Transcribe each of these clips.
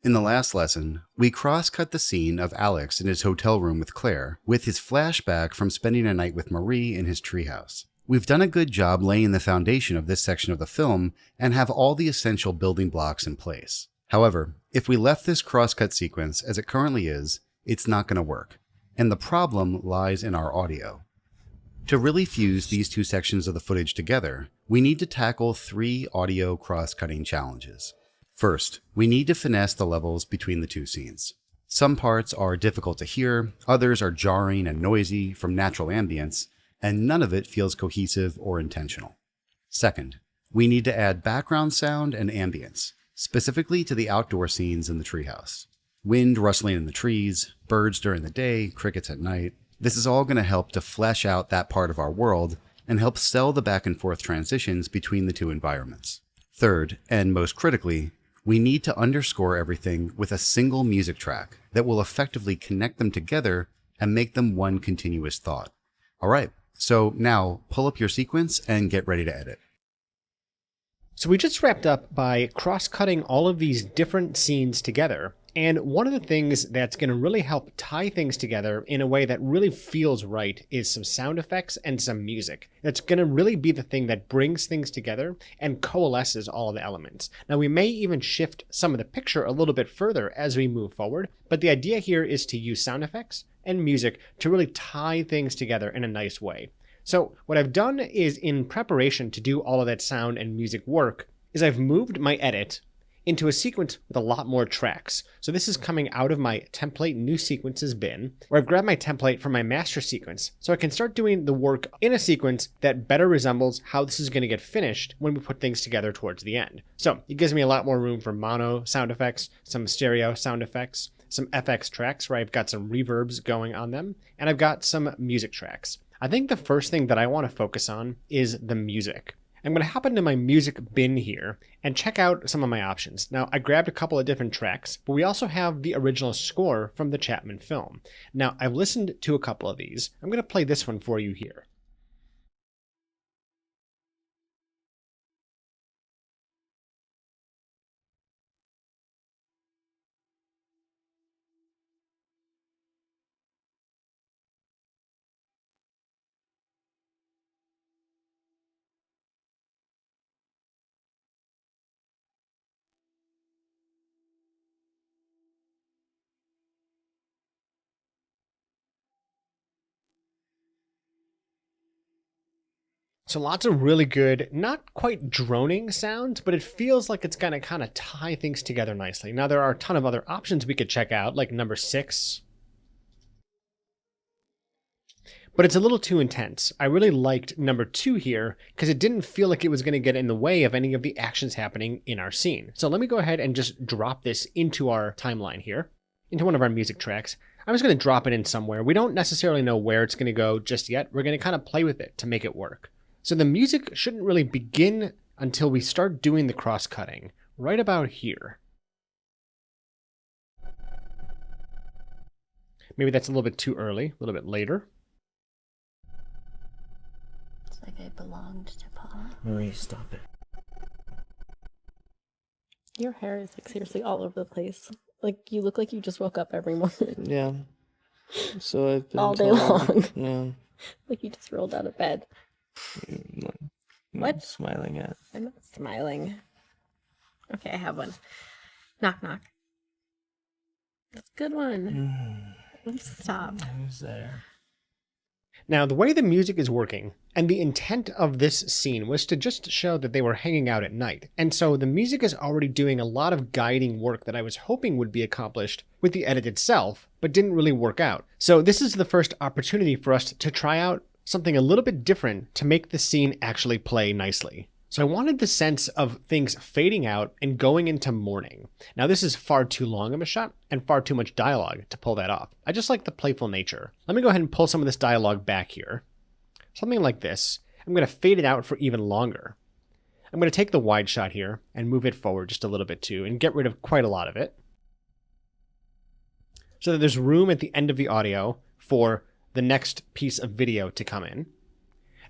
In the last lesson, we cross-cut the scene of Alex in his hotel room with Claire, with his flashback from spending a night with Marie in his treehouse. We've done a good job laying the foundation of this section of the film and have all the essential building blocks in place. However, if we left this cross-cut sequence as it currently is, it's not going to work, and the problem lies in our audio. To really fuse these two sections of the footage together, we need to tackle 3 audio cross-cutting challenges. First, we need to finesse the levels between the two scenes. Some parts are difficult to hear, others are jarring and noisy from natural ambience, and none of it feels cohesive or intentional. Second, we need to add background sound and ambience, specifically to the outdoor scenes in the treehouse. Wind rustling in the trees, birds during the day, crickets at night. This is all going to help to flesh out that part of our world and help sell the back and forth transitions between the two environments. Third, and most critically, we need to underscore everything with a single music track that will effectively connect them together and make them one continuous thought. All right, so now pull up your sequence and get ready to edit. So we just wrapped up by cross-cutting all of these different scenes together. And one of the things that's going to really help tie things together in a way that really feels right is some sound effects and some music. That's going to really be the thing that brings things together and coalesces all of the elements. Now, we may even shift some of the picture a little bit further as we move forward, but the idea here is to use sound effects and music to really tie things together in a nice way. So what I've done is, in preparation to do all of that sound and music work, is I've moved my edit into a sequence with a lot more tracks. So this is coming out of my template new sequences bin, where I've grabbed my template from my master sequence, so I can start doing the work in a sequence that better resembles how this is going to get finished when we put things together towards the end. So it gives me a lot more room for mono sound effects, some stereo sound effects, some FX tracks where I've got some reverbs going on them, and I've got some music tracks. I think the first thing that I want to focus on is the music. I'm going to hop into my music bin here and check out some of my options. Now, I grabbed a couple of different tracks, but we also have the original score from the Chapman film. Now, I've listened to a couple of these. I'm going to play this one for you here. So lots of really good, not quite droning sounds, but it feels like it's going to kind of tie things together nicely. Now, there are a ton of other options we could check out, like number 6. But it's a little too intense. I really liked number 2 here because it didn't feel like it was going to get in the way of any of the actions happening in our scene. So let me go ahead and just drop this into our timeline here, into one of our music tracks. I'm just going to drop it in somewhere. We don't necessarily know where it's going to go just yet. We're going to kind of play with it to make it work. So the music shouldn't really begin until we start doing the cross-cutting, right about here. Maybe that's a little bit too early, a little bit later. It's like I belonged to Paul. Marie, stop it. Your hair is like seriously all over the place. Like you look like you just woke up every morning. Yeah. So I've been all day told. long. Yeah. Like you just rolled out of bed. What? Smiling at. I'm not smiling. Okay, I have one. Knock, knock. That's a good one. Stop. Who's there? Now, the way the music is working, and the intent of this scene was to just show that they were hanging out at night. And so the music is already doing a lot of guiding work that I was hoping would be accomplished with the edit itself, but didn't really work out. So this is the first opportunity for us to try out something a little bit different to make the scene actually play nicely. So I wanted the sense of things fading out and going into morning. Now this is far too long of a shot and far too much dialogue to pull that off. I just like the playful nature. Let me go ahead and pull some of this dialogue back here. Something like this. I'm going to fade it out for even longer. I'm going to take the wide shot here and move it forward just a little bit too and get rid of quite a lot of it, so that there's room at the end of the audio for the next piece of video to come in.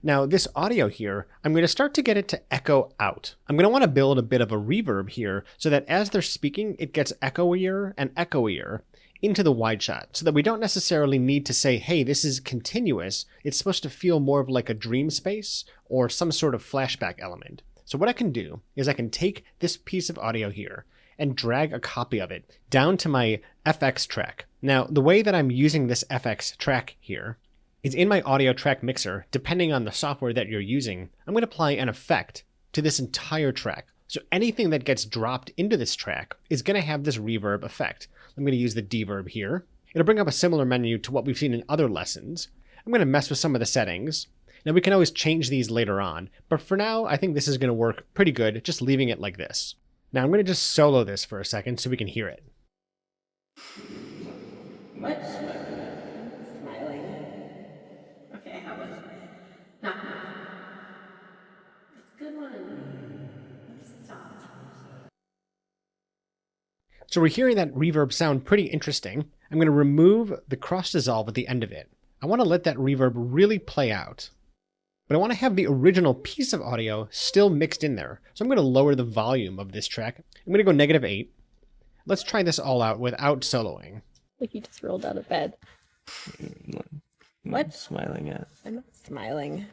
Now, this audio here, I'm going to start to get it to echo out. I'm going to want to build a bit of a reverb here so that as they're speaking, it gets echoier and echoier into the wide shot so that we don't necessarily need to say, hey, this is continuous. It's supposed to feel more of like a dream space or some sort of flashback element. So what I can do is I can take this piece of audio here and drag a copy of it down to my FX track. Now, the way that I'm using this FX track here is in my audio track mixer. Depending on the software that you're using, I'm going to apply an effect to this entire track. So anything that gets dropped into this track is going to have this reverb effect. I'm going to use the deverb here. It'll bring up a similar menu to what we've seen in other lessons. I'm going to mess with some of the settings. Now we can always change these later on, but for now, I think this is going to work pretty good, just leaving it like this. Now I'm going to just solo this for a second so we can hear it. What? Smiling. Okay, I have one. Knock, knock. That's a good one. Stop. So we're hearing that reverb sound pretty interesting. I'm going to remove the cross dissolve at the end of it. I want to let that reverb really play out. But I want to have the original piece of audio still mixed in there. So I'm going to lower the volume of this track. I'm going to go -8. Let's try this all out without soloing. Like you just rolled out of bed. What? Smiling at. I'm not smiling.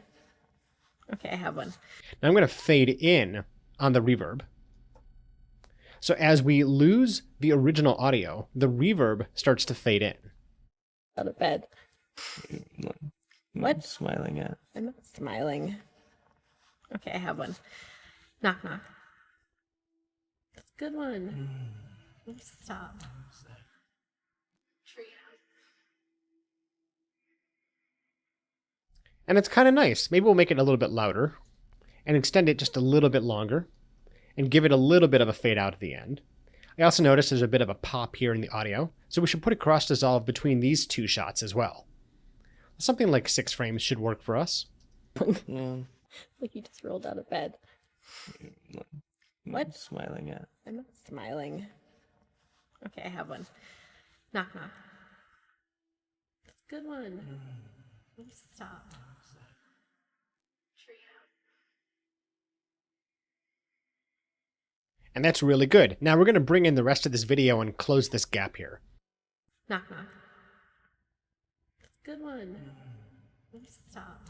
Okay, I have one. Now I'm going to fade in on the reverb. So as we lose the original audio, the reverb starts to fade in. Out of bed. What? Smiling at. I'm not smiling. Okay, I have one. Knock, knock. That's a good one. Stop. And it's kind of nice. Maybe we'll make it a little bit louder and extend it just a little bit longer and give it a little bit of a fade out at the end. I also noticed there's a bit of a pop here in the audio, so we should put a cross dissolve between these two shots as well. Something like 6 frames should work for us. Yeah. Like you just rolled out of bed. What? Smiling at. I'm not smiling. Okay, I have one. Knock, knock. That's a good one. Stop. And that's really good. Now we're going to bring in the rest of this video and close this gap here. Knock, knock. That's a good one. Stop.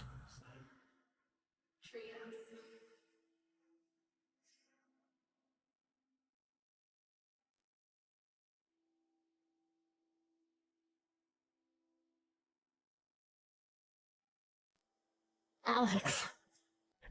Alex.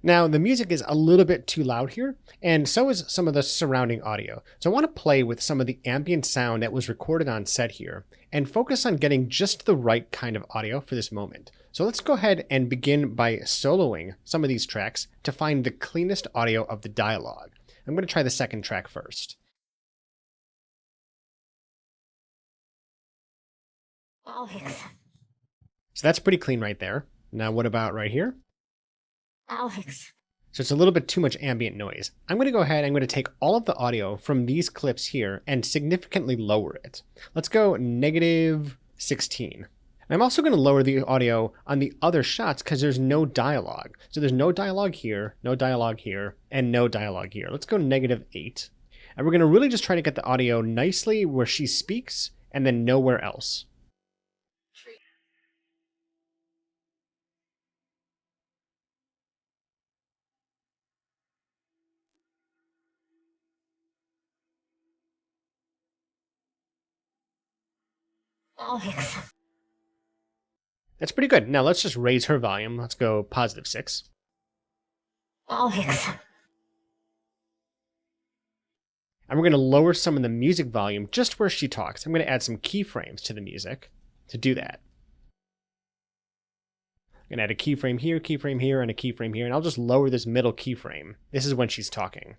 Now, the music is a little bit too loud here, and so is some of the surrounding audio. So I want to play with some of the ambient sound that was recorded on set here, and focus on getting just the right kind of audio for this moment. So let's go ahead and begin by soloing some of these tracks to find the cleanest audio of the dialogue. I'm going to try the second track first. Alex. So that's pretty clean right there. Now what about right here? Alex. So it's a little bit too much ambient noise. I'm going to go ahead, I'm going to take all of the audio from these clips here and significantly lower it. Let's go -16. And I'm also going to lower the audio on the other shots because there's no dialogue. So there's no dialogue here, no dialogue here, and no dialogue here. Let's go -8. And we're going to really just try to get the audio nicely where she speaks and then nowhere else. Alex. That's pretty good. Now let's just raise her volume. Let's go +6. Alex. And we're going to lower some of the music volume just where she talks. I'm going to add some keyframes to the music to do that. I'm going to add a keyframe here, and a keyframe here, and I'll just lower this middle keyframe. This is when she's talking.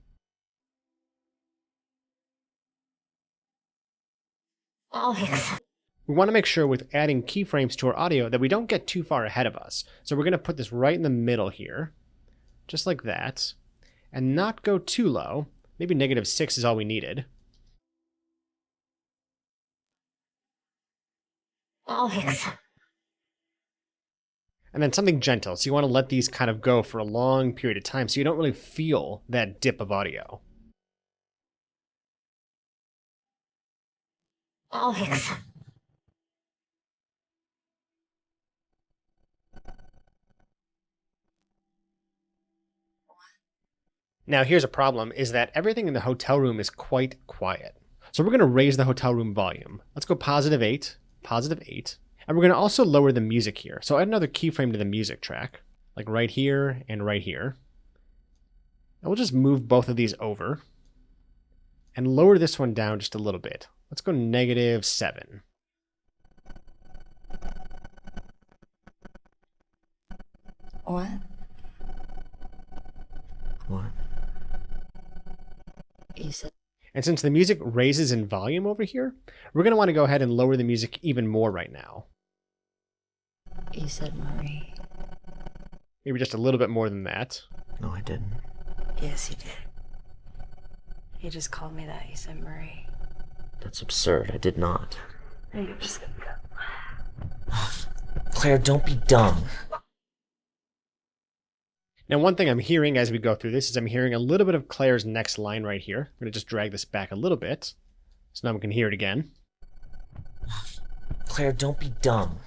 Alex. We want to make sure with adding keyframes to our audio that we don't get too far ahead of us. So we're going to put this right in the middle here, just like that, and not go too low. Maybe -6 is all we needed. Alex. And then something gentle. So you want to let these kind of go for a long period of time so you don't really feel that dip of audio. Alex. Now here's a problem, is that everything in the hotel room is quite quiet. So we're going to raise the hotel room volume. Let's go +8, +8. And we're going to also lower the music here. So add another keyframe to the music track, like right here and right here. And we'll just move both of these over and lower this one down just a little bit. Let's go -7. What? What? You said And since the music raises in volume over here, we're going to want to go ahead and lower the music even more right now. Marie. Maybe just a little bit more than that. No, I didn't. Yes, you did. You just called me that. You said Marie. That's absurd. I did not. You're just gonna go. Claire, don't be dumb. Now, one thing I'm hearing as we go through this is I'm hearing a little bit of Claire's next line right here. I'm going to just drag this back a little bit, so now we can hear it again. Claire, don't be dumb.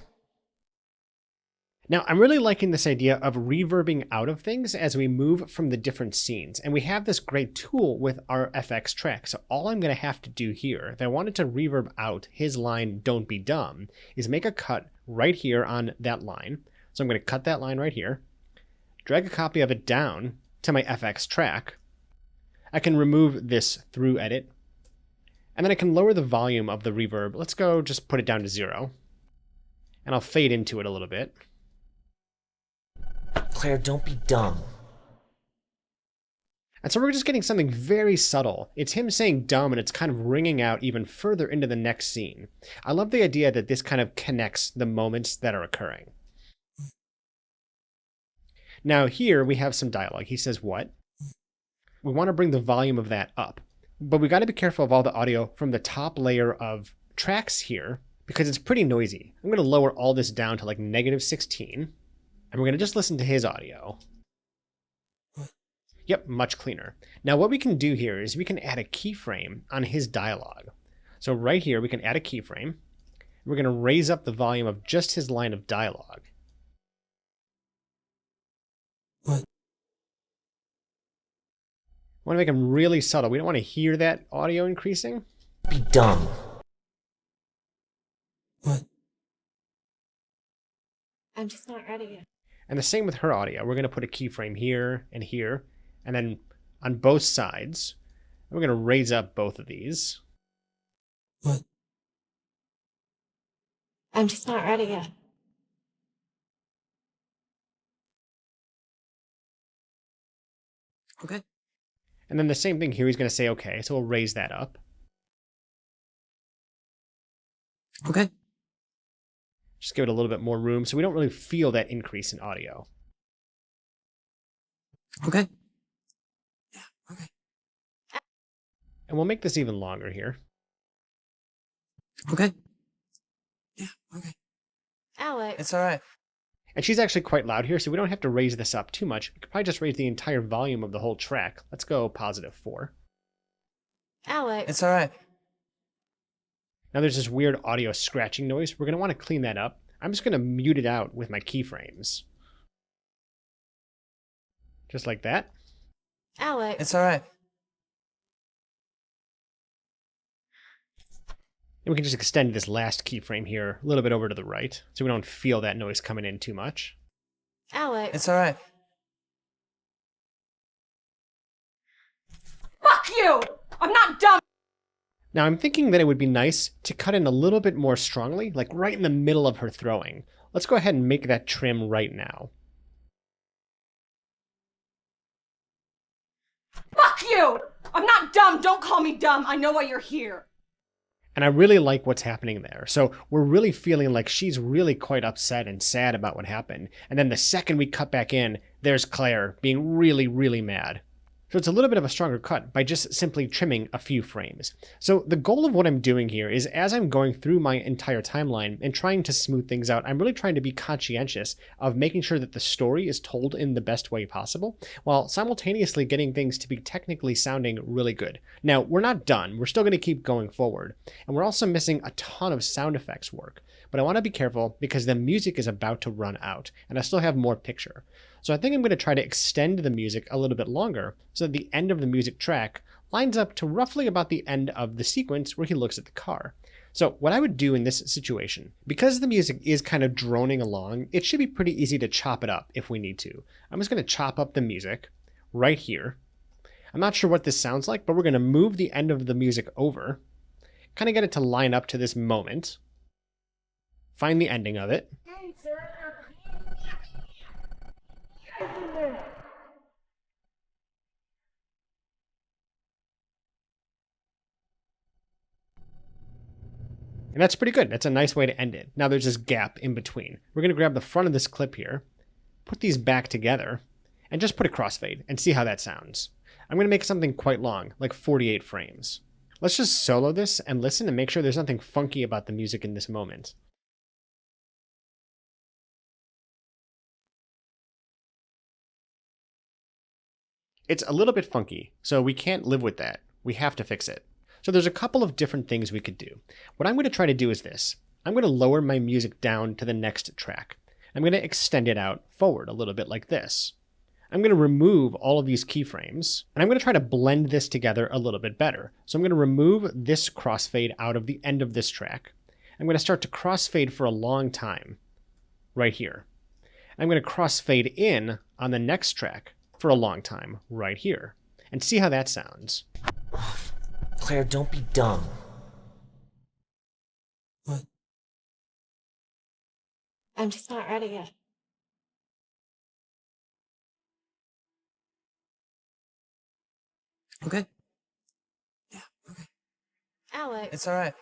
Now, I'm really liking this idea of reverbing out of things as we move from the different scenes. And we have this great tool with our FX track. So all I'm going to have to do here, if I wanted to reverb out his line, "Don't be dumb," is make a cut right here on that line. So I'm going to cut that line right here, drag a copy of it down to my FX track. I can remove this through edit. And then I can lower the volume of the reverb. Let's go just put it down to 0. And I'll fade into it a little bit. Claire, don't be dumb. And so we're just getting something very subtle. It's him saying dumb, and it's kind of ringing out even further into the next scene. I love the idea that this kind of connects the moments that are occurring. Now here we have some dialogue. He says what? We want to bring the volume of that up. But we got to be careful of all the audio from the top layer of tracks here because it's pretty noisy. I'm going to lower all this down to like -16. And we're going to just listen to his audio. Yep, much cleaner. Now what we can do here is we can add a keyframe on his dialogue. So right here we can add a keyframe. We're going to raise up the volume of just his line of dialogue. What? I want to make him really subtle. We don't want to hear that audio increasing. Be dumb. What? I'm just not ready yet. And the same with her audio. We're going to put a keyframe here, and then on both sides, we're going to raise up both of these. What? I'm just not ready yet. Okay. And then the same thing here, he's going to say okay, so we'll raise that up. Okay. Just give it a little bit more room so we don't really feel that increase in audio. Okay. Yeah, okay. And we'll make this even longer here. Okay. Yeah, okay. Alex. It's alright. And she's actually quite loud here, so we don't have to raise this up too much. We could probably just raise the entire volume of the whole track. Let's go +4. Alex. It's alright. Now there's this weird audio scratching noise. We're going to want to clean that up. I'm just going to mute it out with my keyframes. Just like that. Alex. It's alright. And we can just extend this last keyframe here a little bit over to the right so we don't feel that noise coming in too much. Alex. It's alright. Fuck you! I'm not dumb! Now I'm thinking that it would be nice to cut in a little bit more strongly, like right in the middle of her throwing. Let's go ahead and make that trim right now. Fuck you! I'm not dumb! Don't call me dumb! I know why you're here! And I really like what's happening there. So we're really feeling like she's really quite upset and sad about what happened. And then the second we cut back in, there's Claire being really, really mad. So it's a little bit of a stronger cut by just simply trimming a few frames. So the goal of what I'm doing here is, as I'm going through my entire timeline and trying to smooth things out, I'm really trying to be conscientious of making sure that the story is told in the best way possible, while simultaneously getting things to be technically sounding really good. Now, we're not done. We're still going to keep going forward. And we're also missing a ton of sound effects work. But I want to be careful because the music is about to run out, and I still have more picture. So I think I'm going to try to extend the music a little bit longer so that the end of the music track lines up to roughly about the end of the sequence where he looks at the car. So what I would do in this situation, because the music is kind of droning along, it should be pretty easy to chop it up if we need to. I'm just going to chop up the music right here. I'm not sure what this sounds like, but we're going to move the end of the music over, kind of get it to line up to this moment, find the ending of it. And that's pretty good. That's a nice way to end it. Now there's this gap in between. We're going to grab the front of this clip here, put these back together, and just put a crossfade and see how that sounds. I'm going to make something quite long, like 48 frames. Let's just solo this and listen and make sure there's nothing funky about the music in this moment. It's a little bit funky, so we can't live with that. We have to fix it. So there's a couple of different things we could do. What I'm going to try to do is this. I'm going to lower my music down to the next track. I'm going to extend it out forward a little bit like this. I'm going to remove all of these keyframes, and I'm going to try to blend this together a little bit better. So I'm going to remove this crossfade out of the end of this track. I'm going to start to crossfade for a long time, right here. I'm going to crossfade in on the next track for a long time, right here, and see how that sounds. Claire, don't be dumb. What? I'm just not ready yet. Okay. Yeah, okay. Alex. It's alright.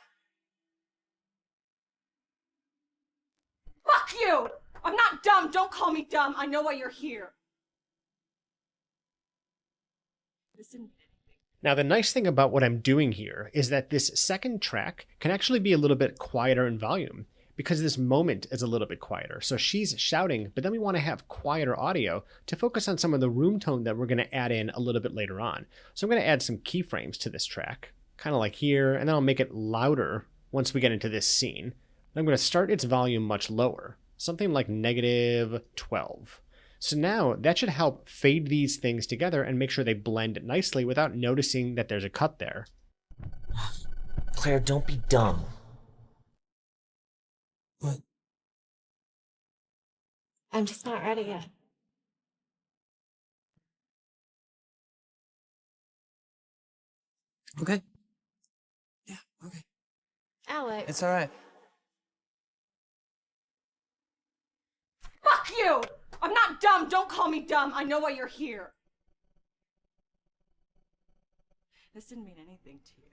Fuck you! I'm not dumb! Don't call me dumb! I know why you're here! Listen. Now, the nice thing about what I'm doing here is that this second track can actually be a little bit quieter in volume because this moment is a little bit quieter. So she's shouting, but then we want to have quieter audio to focus on some of the room tone that we're going to add in a little bit later on. So I'm going to add some keyframes to this track, kind of like here, and then I'll make it louder once we get into this scene. And I'm going to start its volume much lower, something like -12. So now that should help fade these things together and make sure they blend nicely without noticing that there's a cut there. Claire, don't be dumb. What? I'm just not ready yet. Okay. Yeah, okay. Alex. It's alright. Fuck you! I'm not dumb! Don't call me dumb! I know why you're here! This didn't mean anything to you.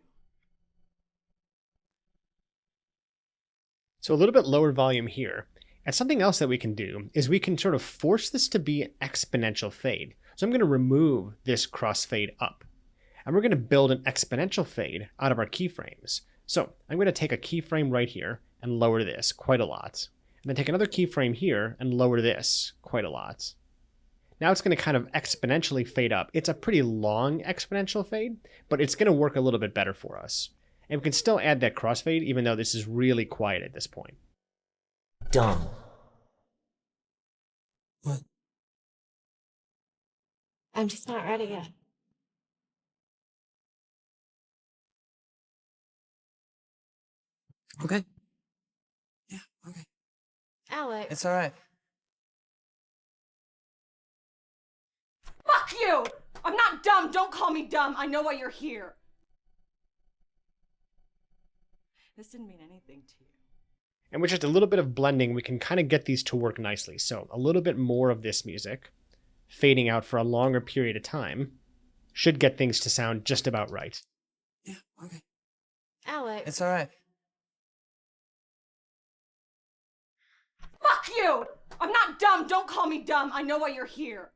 So a little bit lower volume here. And something else that we can do is we can sort of force this to be an exponential fade. So I'm going to remove this crossfade up. And we're going to build an exponential fade out of our keyframes. So I'm going to take a keyframe right here and lower this quite a lot. And then take another keyframe here and lower this quite a lot. Now it's going to kind of exponentially fade up. It's a pretty long exponential fade, but it's going to work a little bit better for us. And we can still add that crossfade even though this is really quiet at this point. Dumb. What? I'm just not ready yet. Okay. Yeah, okay. Alex. It's alright. Fuck you! I'm not dumb! Don't call me dumb! I know why you're here! This didn't mean anything to you. And with just a little bit of blending, we can kind of get these to work nicely. So a little bit more of this music, fading out for a longer period of time, should get things to sound just about right. Yeah, okay. Alex. It's alright. Fuck you! I'm not dumb! Don't call me dumb! I know why you're here!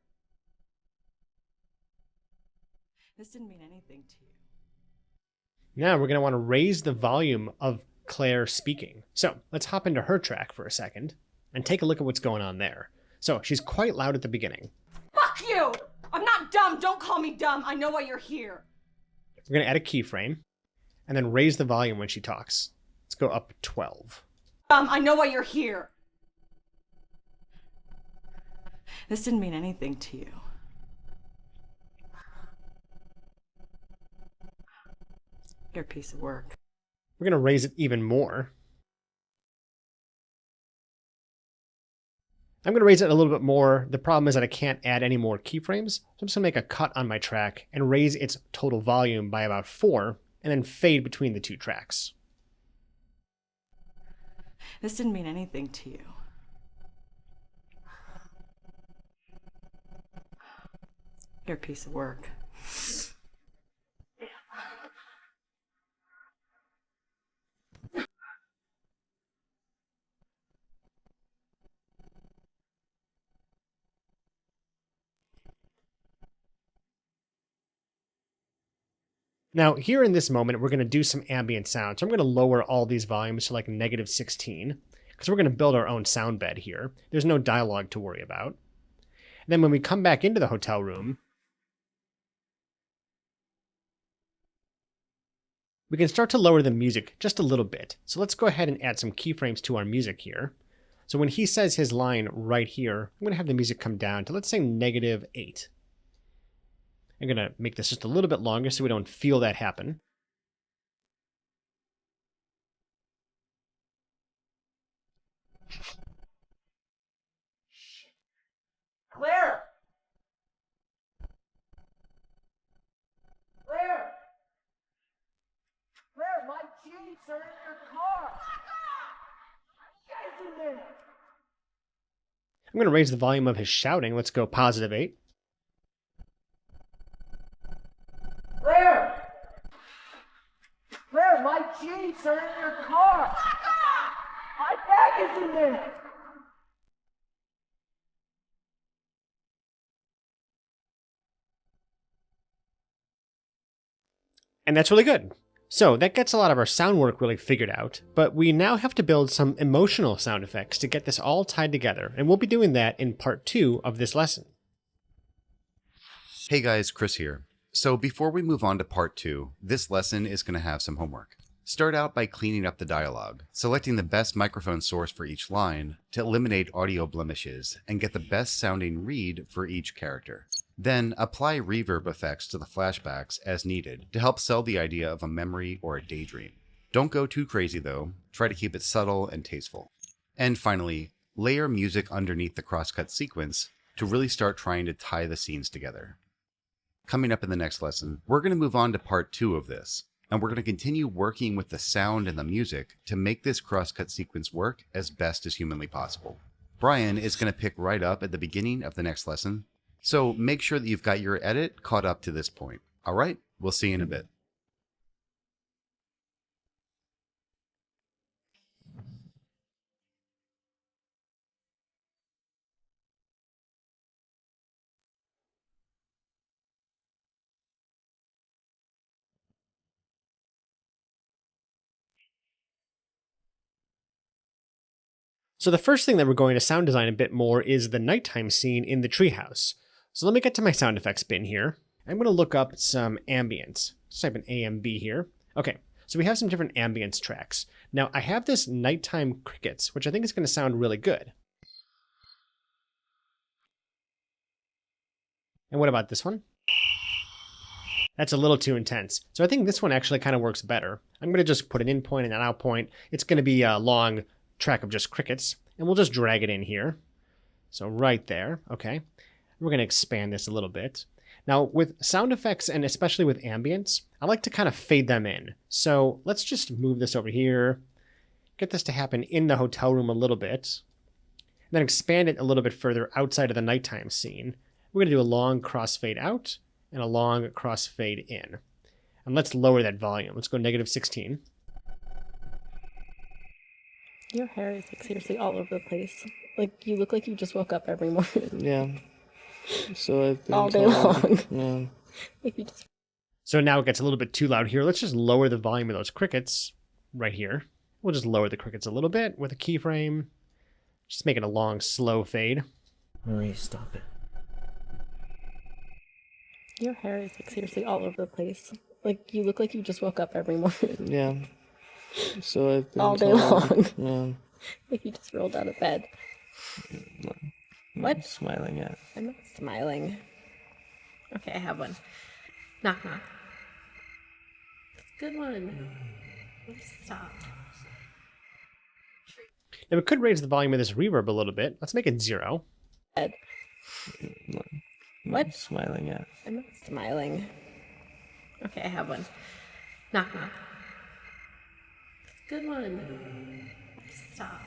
This didn't mean anything to you. Now we're going to want to raise the volume of Claire speaking. So let's hop into her track for a second and take a look at what's going on there. So she's quite loud at the beginning. Fuck you! I'm not dumb. Don't call me dumb. I know why you're here. We're going to add a keyframe and then raise the volume when she talks. Let's go up 12. I know why you're here. This didn't mean anything to you. You're a piece of work. We're going to raise it even more. I'm going to raise it a little bit more. The problem is that I can't add any more keyframes. So I'm just going to make a cut on my track and raise its total volume by about 4 and then fade between the two tracks. This didn't mean anything to you. You're a piece of work. Now, here in this moment, we're going to do some ambient sound. So I'm going to lower all these volumes to like -16, because we're going to build our own sound bed here. There's no dialogue to worry about. And then when we come back into the hotel room, we can start to lower the music just a little bit. So let's go ahead and add some keyframes to our music here. So when he says his line right here, I'm going to have the music come down to, let's say, -8. I'm going to make this just a little bit longer so we don't feel that happen. Claire! Claire! Claire, my jeans are in your car! You guys in there! I'm going to raise the volume of his shouting. Let's go +8. Claire! Claire, my jeans are in your car! My bag is in there! And that's really good. So that gets a lot of our sound work really figured out, but we now have to build some emotional sound effects to get this all tied together, and we'll be doing that in part 2 of this lesson. Hey guys, Chris here. So before we move on to part 2, this lesson is going to have some homework. Start out by cleaning up the dialogue, selecting the best microphone source for each line to eliminate audio blemishes and get the best sounding read for each character. Then apply reverb effects to the flashbacks as needed to help sell the idea of a memory or a daydream. Don't go too crazy though, try to keep it subtle and tasteful. And finally, layer music underneath the crosscut sequence to really start trying to tie the scenes together. Coming up in the next lesson, we're going to move on to part 2 of this, and we're going to continue working with the sound and the music to make this crosscut sequence work as best as humanly possible. Brian is going to pick right up at the beginning of the next lesson, so make sure that you've got your edit caught up to this point. Alright, we'll see you in a bit. So the first thing that we're going to sound design a bit more is the nighttime scene in the treehouse. So let me get to my sound effects bin here. I'm going to look up some ambience. Let's type in AMB here. Okay, so we have some different ambience tracks. Now I have this nighttime crickets, which I think is going to sound really good. And what about this one? That's a little too intense. So I think this one actually kind of works better. I'm going to just put an in point and an out point. It's going to be a long track of just crickets, and we'll just drag it in here. So right there, okay. We're going to expand this a little bit. Now with sound effects and especially with ambience, I like to kind of fade them in. So let's just move this over here, get this to happen in the hotel room a little bit, and then expand it a little bit further outside of the nighttime scene. We're going to do a long crossfade out and a long crossfade in. And let's lower that volume. Let's go -16. Your hair is like seriously all over the place. Like you look like you just woke up every morning. Yeah. So I've been All day told. long. Yeah. Like you just So now it gets a little bit too loud here. Let's just lower the volume of those crickets right here. We'll just lower the crickets a little bit with a keyframe. Just making a long, slow fade. Marie, stop it. Your hair is like seriously all over the place. Like you look like you just woke up every morning. Yeah. So I've been All day told- long. Yeah. Like you just rolled out of bed. What? What? Smiling at. I'm not smiling. Okay, I have one. Knock knock. Good one. Stop. Now we could raise the volume of this reverb a little bit. Let's make it 0. Bed. What? Smiling at. I'm not smiling. Okay, I have one. Knock knock. Good one. Stop.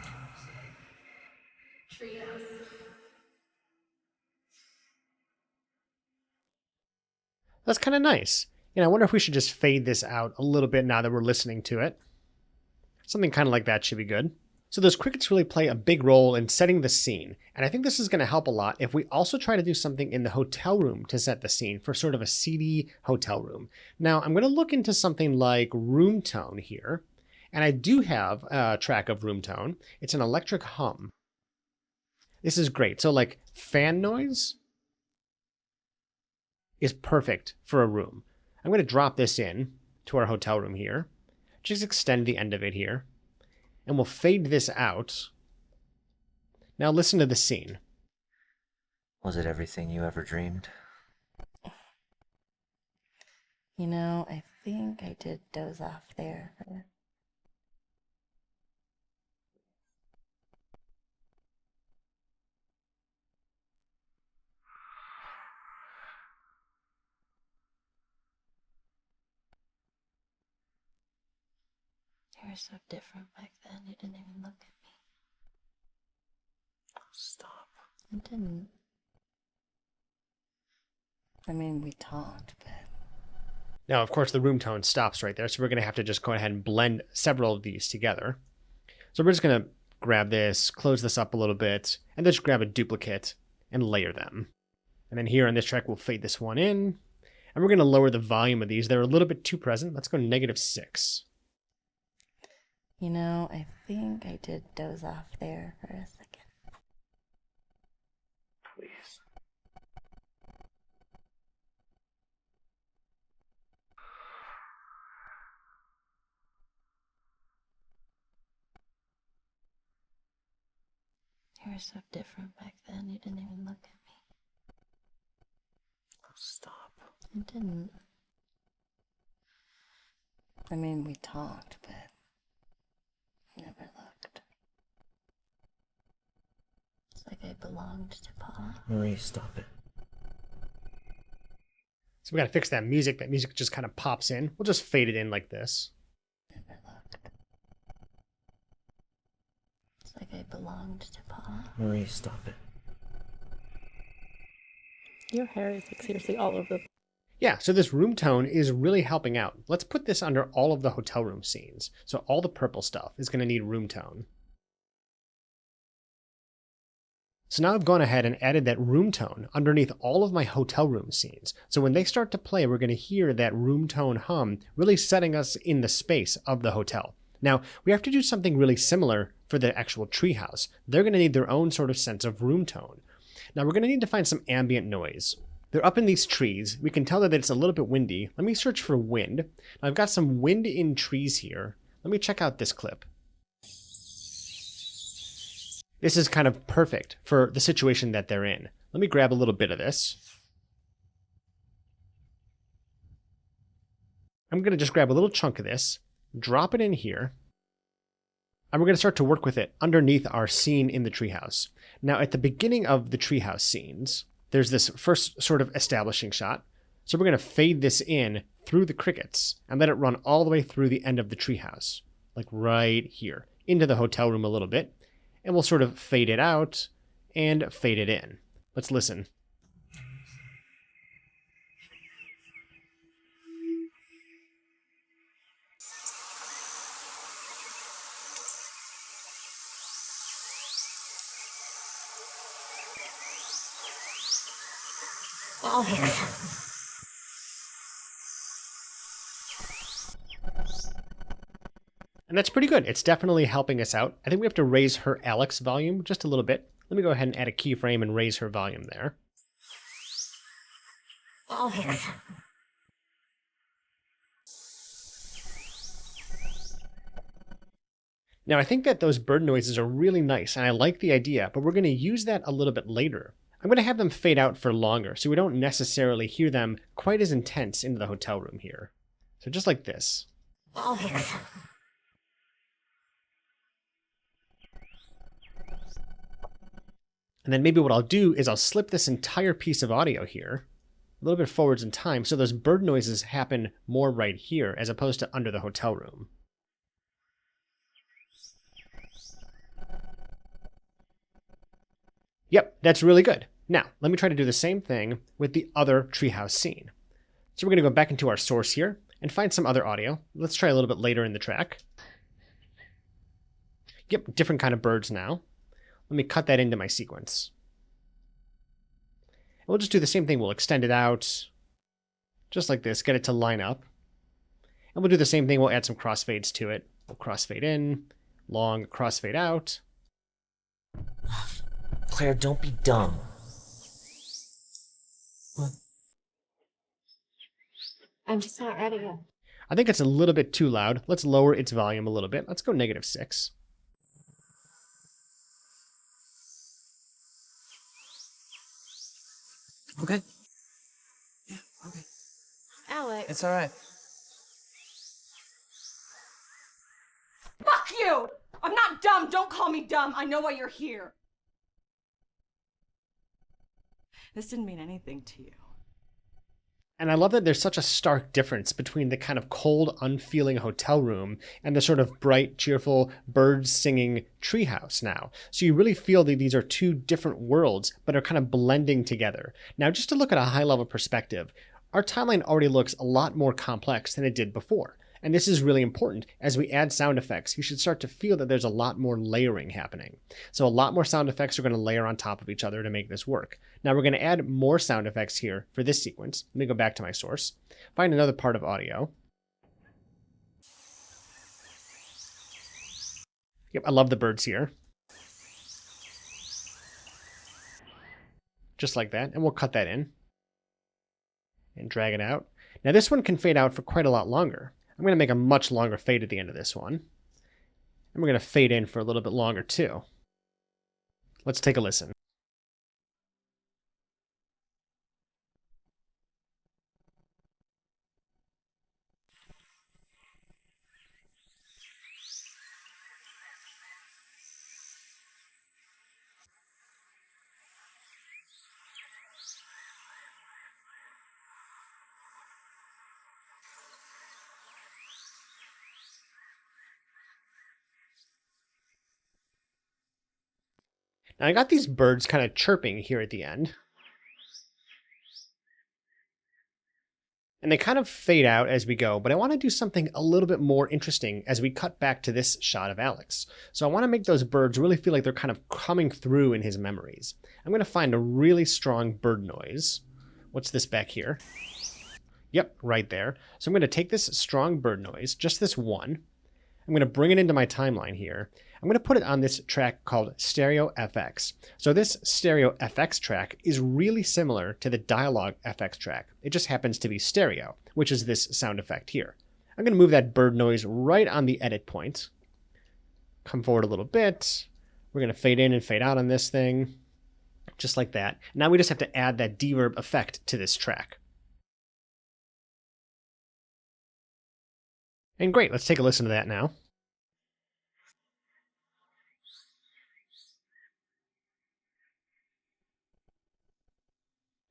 Treehouse. That's kind of nice. And I wonder if we should just fade this out a little bit now that we're listening to it. Something kind of like that should be good. So those crickets really play a big role in setting the scene. And I think this is going to help a lot if we also try to do something in the hotel room to set the scene for sort of a seedy hotel room. Now I'm going to look into something like room tone here. And I do have a track of room tone. It's an electric hum. This is great. So like fan noise is perfect for a room. I'm going to drop this in to our hotel room here. Just extend the end of it here. And we'll fade this out. Now listen to the scene. Was it everything you ever dreamed? You know, I think I did doze off there. You were so different back then. You didn't even look at me. Stop. I didn't. I mean, we talked, but Now, of course, the room tone stops right there. So we're going to have to just go ahead and blend several of these together. So we're just going to grab this, close this up a little bit, and then just grab a duplicate and layer them. And then here on this track, we'll fade this one in. And we're going to lower the volume of these. They're a little bit too present. Let's go -6. you know, I think I did doze off there for a second. Please. You were so different back then. You didn't even look at me. Stop. I didn't. I mean, we talked, but never looked. It's like I belonged to Pa. Marie, stop it. So we got to fix that music. That music just kind of pops in. We'll just fade it in like this. Never looked. It's like I belonged to Pa. Marie, stop it. Your hair is like seriously all over the Yeah, so this room tone is really helping out. Let's put this under all of the hotel room scenes. So all the purple stuff is going to need room tone. So now I've gone ahead and added that room tone underneath all of my hotel room scenes. So when they start to play, we're going to hear that room tone hum really setting us in the space of the hotel. Now, we have to do something really similar for the actual treehouse. They're going to need their own sort of sense of room tone. Now, we're going to need to find some ambient noise. They're up in these trees. We can tell that it's a little bit windy. Let me search for wind. Now, I've got some wind in trees here. Let me check out this clip. This is kind of perfect for the situation that they're in. Let me grab a little bit of this. I'm going to just grab a little chunk of this, drop it in here, and we're going to start to work with it underneath our scene in the treehouse. Now, at the beginning of the treehouse scenes, there's this first sort of establishing shot. So we're going to fade this in through the crickets and let it run all the way through the end of the treehouse, like right here, into the hotel room a little bit. And we'll sort of fade it out and fade it in. Let's listen. Alex. And that's pretty good. It's definitely helping us out. I think we have to raise her Alex volume just a little bit. Let me go ahead and add a keyframe and raise her volume there. Alex. Now, I think that those bird noises are really nice, and I like the idea, but we're going to use that a little bit later. I'm going to have them fade out for longer, so we don't necessarily hear them quite as intense into the hotel room here. So just like this. Alex. And then maybe what I'll do is I'll slip this entire piece of audio here a little bit forwards in time, so those bird noises happen more right here as opposed to under the hotel room. Yep, that's really good. Now, let me try to do the same thing with the other treehouse scene. So we're going to go back into our source here and find some other audio. Let's try a little bit later in the track. Yep, different kind of birds now. Let me cut that into my sequence. And we'll just do the same thing. We'll extend it out just like this, get it to line up. And we'll do the same thing. We'll add some crossfades to it. We'll crossfade in, long crossfade out. Claire, don't be dumb. What? I'm just not ready yet. I think it's a little bit too loud. Let's lower its volume a little bit. Let's go -6. Okay. Yeah, okay. Alex. It's alright. Fuck you! I'm not dumb. Don't call me dumb. I know why you're here. This didn't mean anything to you. And I love that there's such a stark difference between the kind of cold, unfeeling hotel room and the sort of bright, cheerful, birds singing treehouse now. So you really feel that these are two different worlds, but are kind of blending together. Now, just to look at a high-level perspective, our timeline already looks a lot more complex than it did before. And this is really important. As we add sound effects, you should start to feel that there's a lot more layering happening. So a lot more sound effects are going to layer on top of each other to make this work. Now we're going to add more sound effects here for this sequence. Let me go back to my source, find another part of audio. Yep, I love the birds here. Just like that, and we'll cut that in and drag it out. Now this one can fade out for quite a lot longer. I'm going to make a much longer fade at the end of this one. And we're going to fade in for a little bit longer too. Let's take a listen. Now I got these birds kind of chirping here at the end. And they kind of fade out as we go, but I want to do something a little bit more interesting as we cut back to this shot of Alex. So I want to make those birds really feel like they're kind of coming through in his memories. I'm going to find a really strong bird noise. What's this back here? Yep, right there. So I'm going to take this strong bird noise, just this one. I'm going to bring it into my timeline here. I'm going to put it on this track called Stereo FX. So this Stereo FX track is really similar to the Dialogue FX track. It just happens to be stereo, which is this sound effect here. I'm going to move that bird noise right on the edit point. Come forward a little bit. We're going to fade in and fade out on this thing, just like that. Now we just have to add that deverb effect to this track. And great, let's take a listen to that now.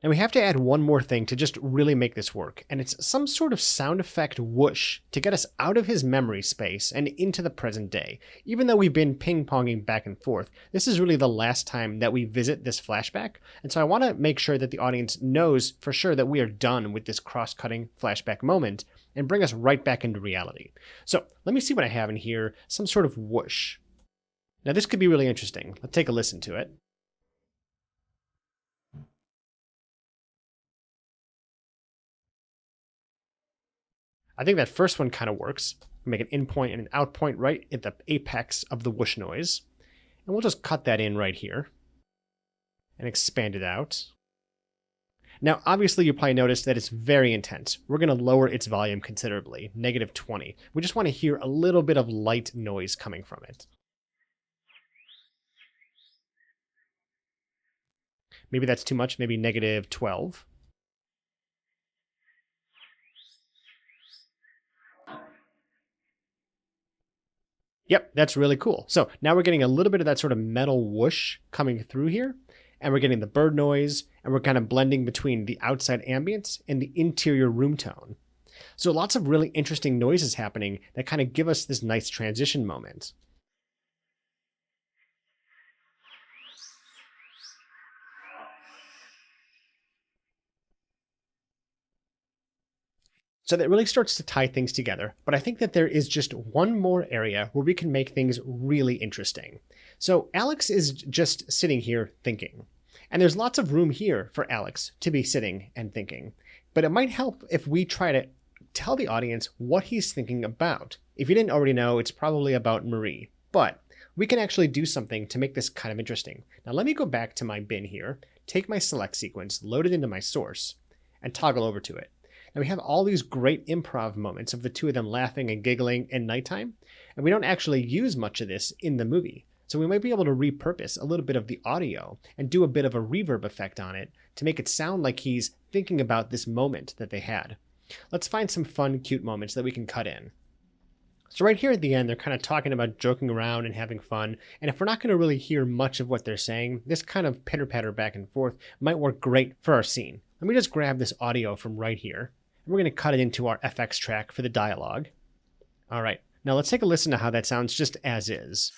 And we have to add one more thing to just really make this work, and it's some sort of sound effect whoosh to get us out of his memory space and into the present day. Even though we've been ping-ponging back and forth, this is really the last time that we visit this flashback, and so I want to make sure that the audience knows for sure that we are done with this cross-cutting flashback moment and bring us right back into reality. So let me see what I have in here, some sort of whoosh. Now this could be really interesting. Let's take a listen to it. I think that first one kind of works. Make an in point and an out point right at the apex of the whoosh noise. And we'll just cut that in right here and expand it out. Now, obviously, you probably noticed that it's very intense. We're going to lower its volume considerably, -20. We just want to hear a little bit of light noise coming from it. Maybe that's too much, maybe -12. Yep, that's really cool. So now we're getting a little bit of that sort of metal whoosh coming through here, and we're getting the bird noise, and we're kind of blending between the outside ambience and the interior room tone. So lots of really interesting noises happening that kind of give us this nice transition moment. So that really starts to tie things together, but I think that there is just one more area where we can make things really interesting. So Alex is just sitting here thinking, and there's lots of room here for Alex to be sitting and thinking, but it might help if we try to tell the audience what he's thinking about. If you didn't already know, it's probably about Marie, but we can actually do something to make this kind of interesting. Now let me go back to my bin here, take my select sequence, load it into my source, and toggle over to it. And we have all these great improv moments of the two of them laughing and giggling in nighttime, and we don't actually use much of this in the movie. So we might be able to repurpose a little bit of the audio and do a bit of a reverb effect on it to make it sound like he's thinking about this moment that they had. Let's find some fun, cute moments that we can cut in. So right here at the end, they're kind of talking about joking around and having fun. And if we're not going to really hear much of what they're saying, this kind of pitter-patter back and forth might work great for our scene. Let me just grab this audio from right here. And we're going to cut it into our FX track for the dialogue. All right, now let's take a listen to how that sounds just as is.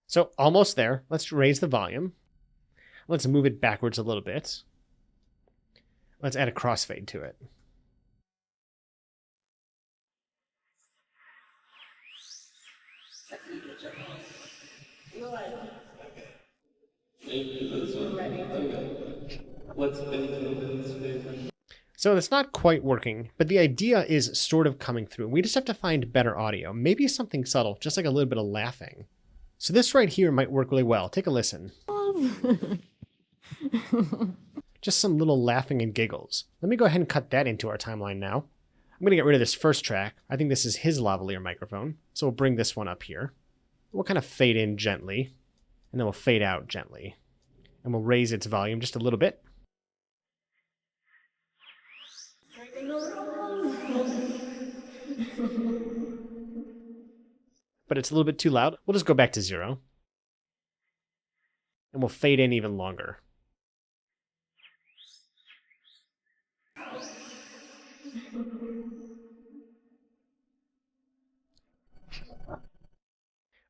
So almost there. Let's raise the volume. Let's move it backwards a little bit. Let's add a crossfade to it. So it's not quite working, but the idea is sort of coming through. We just have to find better audio, maybe something subtle, just like a little bit of laughing. So this right here might work really well. Take a listen. Just some little laughing and giggles. Let me go ahead and cut that into our timeline now. I'm going to get rid of this first track. I think this is his lavalier microphone. So we'll bring this one up here. We'll kind of fade in gently, and then we'll fade out gently. And we'll raise its volume just a little bit. But it's a little bit too loud. We'll just go back to 0. And we'll fade in even longer.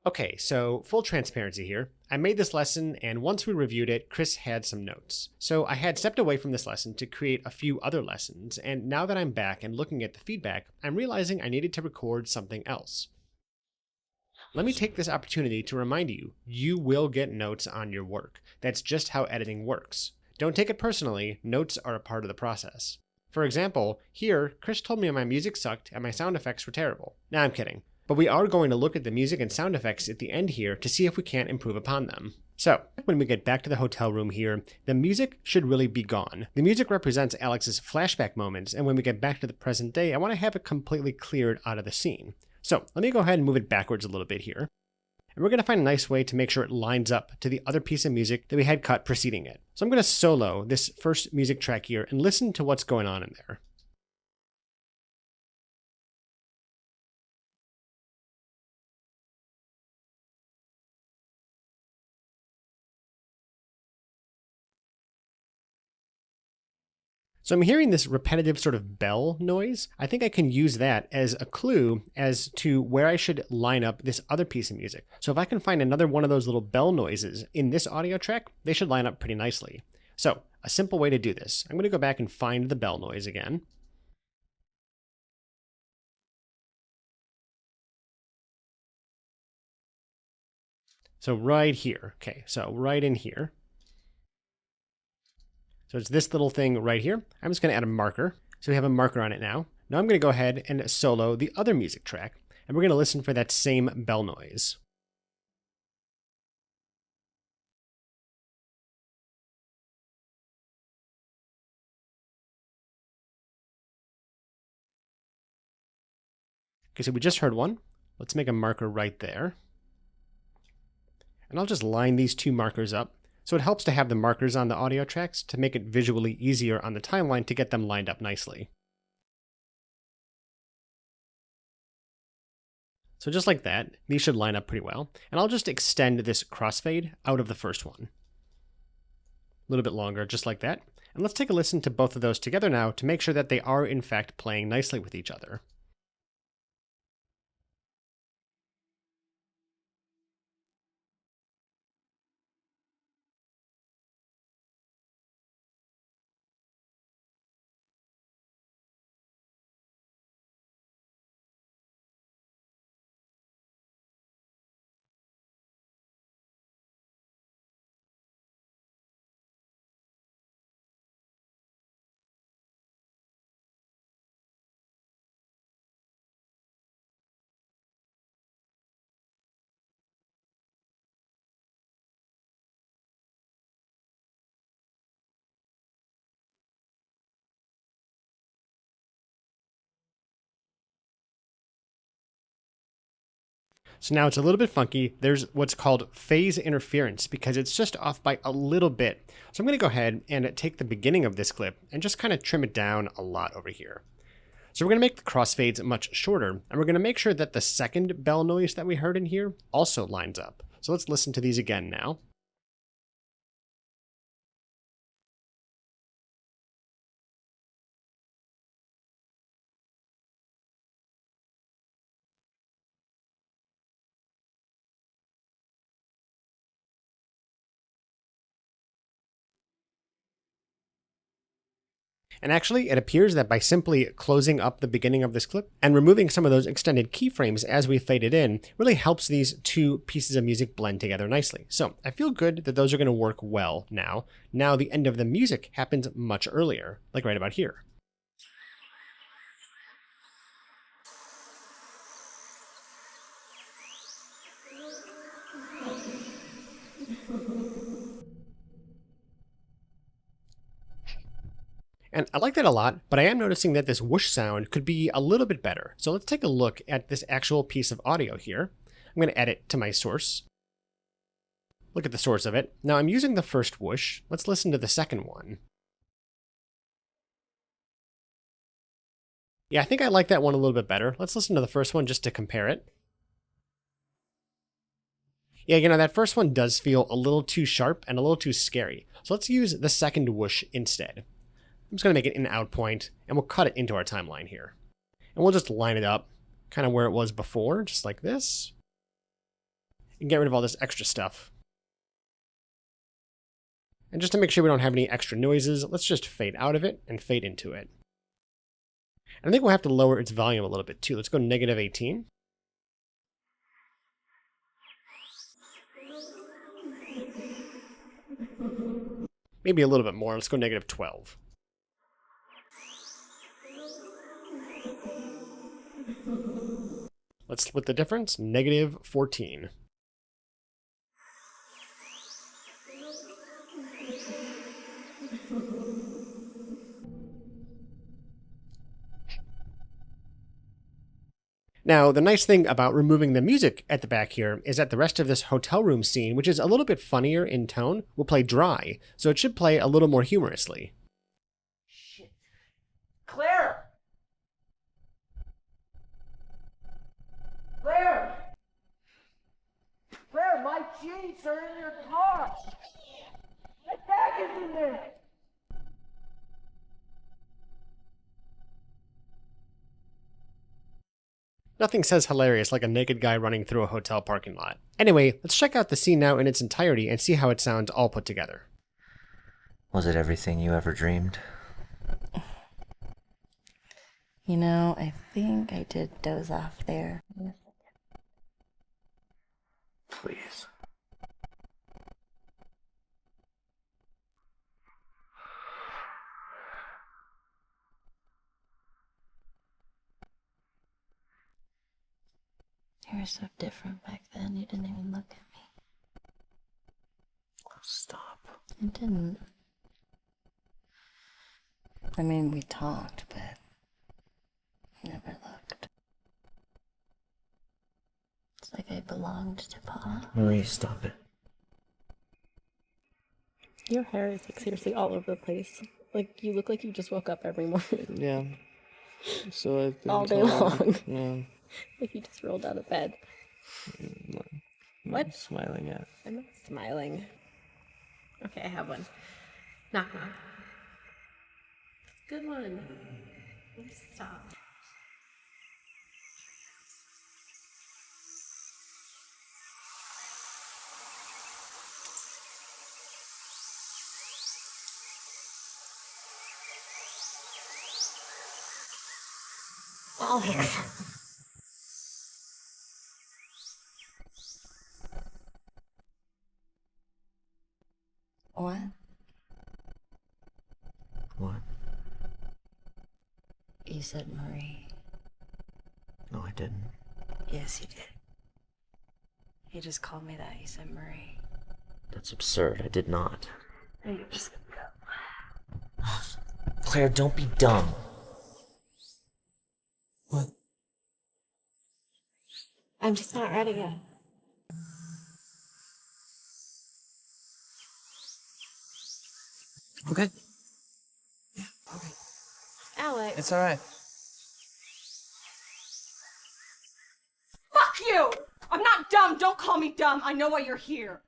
Okay, so full transparency here. I made this lesson, and once we reviewed it, Chris had some notes. So I had stepped away from this lesson to create a few other lessons, and now that I'm back and looking at the feedback, I'm realizing I needed to record something else. Let me take this opportunity to remind you, you will get notes on your work. That's just how editing works. Don't take it personally, notes are a part of the process. For example, here, Chris told me my music sucked and my sound effects were terrible. Nah, I'm kidding. But we are going to look at the music and sound effects at the end here to see if we can't improve upon them. So, when we get back to the hotel room here, the music should really be gone. The music represents Alex's flashback moments, and when we get back to the present day, I want to have it completely cleared out of the scene. So, let me go ahead and move it backwards a little bit here. And we're going to find a nice way to make sure it lines up to the other piece of music that we had cut preceding it. So I'm going to solo this first music track here and listen to what's going on in there. So I'm hearing this repetitive sort of bell noise. I think I can use that as a clue as to where I should line up this other piece of music. So if I can find another one of those little bell noises in this audio track, they should line up pretty nicely. So a simple way to do this, I'm going to go back and find the bell noise again. So So right here. Okay, so right in here. So it's this little thing right here. I'm just going to add a marker. So we have a marker on it now. Now I'm going to go ahead and solo the other music track, and we're going to listen for that same bell noise. Okay, so we just heard one. Let's make a marker right there. And I'll just line these two markers up. So it helps to have the markers on the audio tracks to make it visually easier on the timeline to get them lined up nicely. So just like that, these should line up pretty well. And I'll just extend this crossfade out of the first one. A little bit longer, just like that. And let's take a listen to both of those together now to make sure that they are in fact playing nicely with each other. So now it's a little bit funky. There's what's called phase interference because it's just off by a little bit. So I'm going to go ahead and take the beginning of this clip and just kind of trim it down a lot over here. So we're going to make the crossfades much shorter, and we're going to make sure that the second bell noise that we heard in here also lines up. So let's listen to these again now. And actually, it appears that by simply closing up the beginning of this clip and removing some of those extended keyframes as we fade it in really helps these two pieces of music blend together nicely. So I feel good that those are going to work well now. Now the end of the music happens much earlier, like right about here. And I like that a lot, but I am noticing that this whoosh sound could be a little bit better. So let's take a look at this actual piece of audio here. I'm going to add it to my source. Look at the source of it. Now I'm using the first whoosh. Let's listen to the second one. Yeah, I think I like that one a little bit better. Let's listen to the first one just to compare it. Yeah, you know, that first one does feel a little too sharp and a little too scary. So let's use the second whoosh instead. I'm just going to make it an out point, and we'll cut it into our timeline here. And we'll just line it up kind of where it was before, just like this. And get rid of all this extra stuff. And just to make sure we don't have any extra noises, let's just fade out of it and fade into it. And I think we'll have to lower its volume a little bit too. Let's go -18. Maybe a little bit more. Let's go -12. Let's split the difference, -14. Now, the nice thing about removing the music at the back here is that the rest of this hotel room scene, which is a little bit funnier in tone, will play dry, so it should play a little more humorously. Shit. Claire! Claire! Claire, my jeans are in your car! My bag is in there! Nothing says hilarious like a naked guy running through a hotel parking lot. Anyway, let's check out the scene now in its entirety and see how it sounds all put together. Was it everything you ever dreamed? You know, I think I did doze off there. Please. You were so different back then. You didn't even look at me. Oh, stop. I didn't. I mean, we talked, but I never looked. It's like I belonged to Pa. Marie, stop it. Your hair is like seriously all over the place. Like you look like you just woke up every morning. Yeah. So I've been All day told. long. Yeah. Like you just rolled out of bed. What? Smiling at. I'm not smiling. Okay, I have one. Knock knock. Good one. Stop. Alex. What? What? You said Marie. No, I didn't. Yes, you did. You just called me that. You said Marie. That's absurd. I did not. Are you just gonna go? Claire, don't be dumb. What? I'm just not ready yet. Okay. Yeah, okay. Alex. It's alright. Fuck you! I'm not dumb. Don't call me dumb. I know why you're here.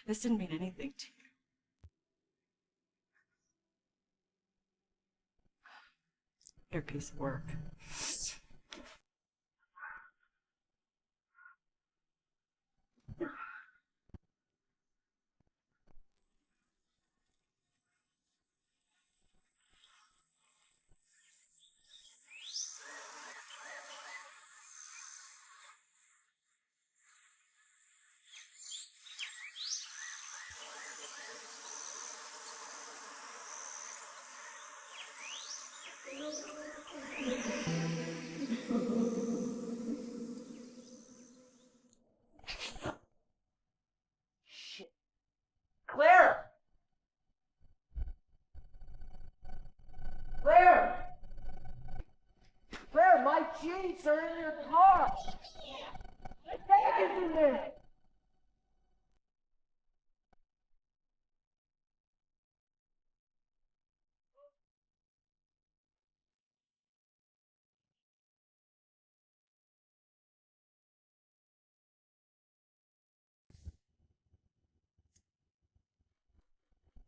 This didn't mean anything to you. You're a piece of work. Shit. Claire! Claire! Claire, my jeans are in your car! My bag is in there!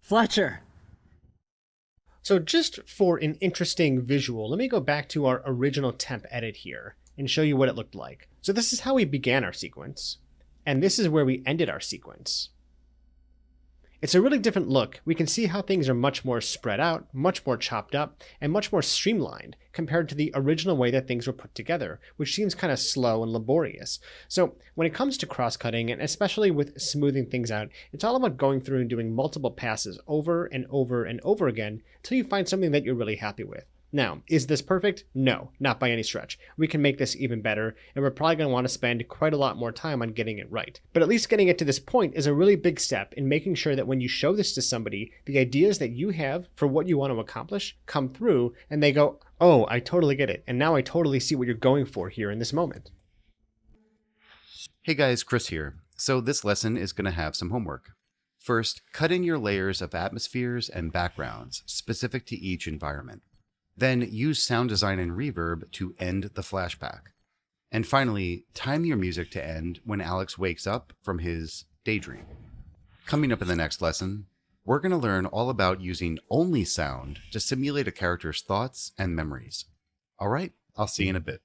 Fletcher! So just for an interesting visual, let me go back to our original temp edit here and show you what it looked like. So this is how we began our sequence, and this is where we ended our sequence. It's a really different look. We can see how things are much more spread out, much more chopped up, and much more streamlined compared to the original way that things were put together, which seems kind of slow and laborious. So when it comes to cross-cutting, and especially with smoothing things out, it's all about going through and doing multiple passes over and over and over again until you find something that you're really happy with. Now, is this perfect? No, not by any stretch. We can make this even better, and we're probably going to want to spend quite a lot more time on getting it right. But at least getting it to this point is a really big step in making sure that when you show this to somebody, the ideas that you have for what you want to accomplish come through, and they go, oh, I totally get it, and now I totally see what you're going for here in this moment. Hey guys, Chris here. So this lesson is going to have some homework. First, cut in your layers of atmospheres and backgrounds specific to each environment. Then use sound design and reverb to end the flashback. And finally, time your music to end when Alex wakes up from his daydream. Coming up in the next lesson, we're going to learn all about using only sound to simulate a character's thoughts and memories. All right, I'll see you in a bit.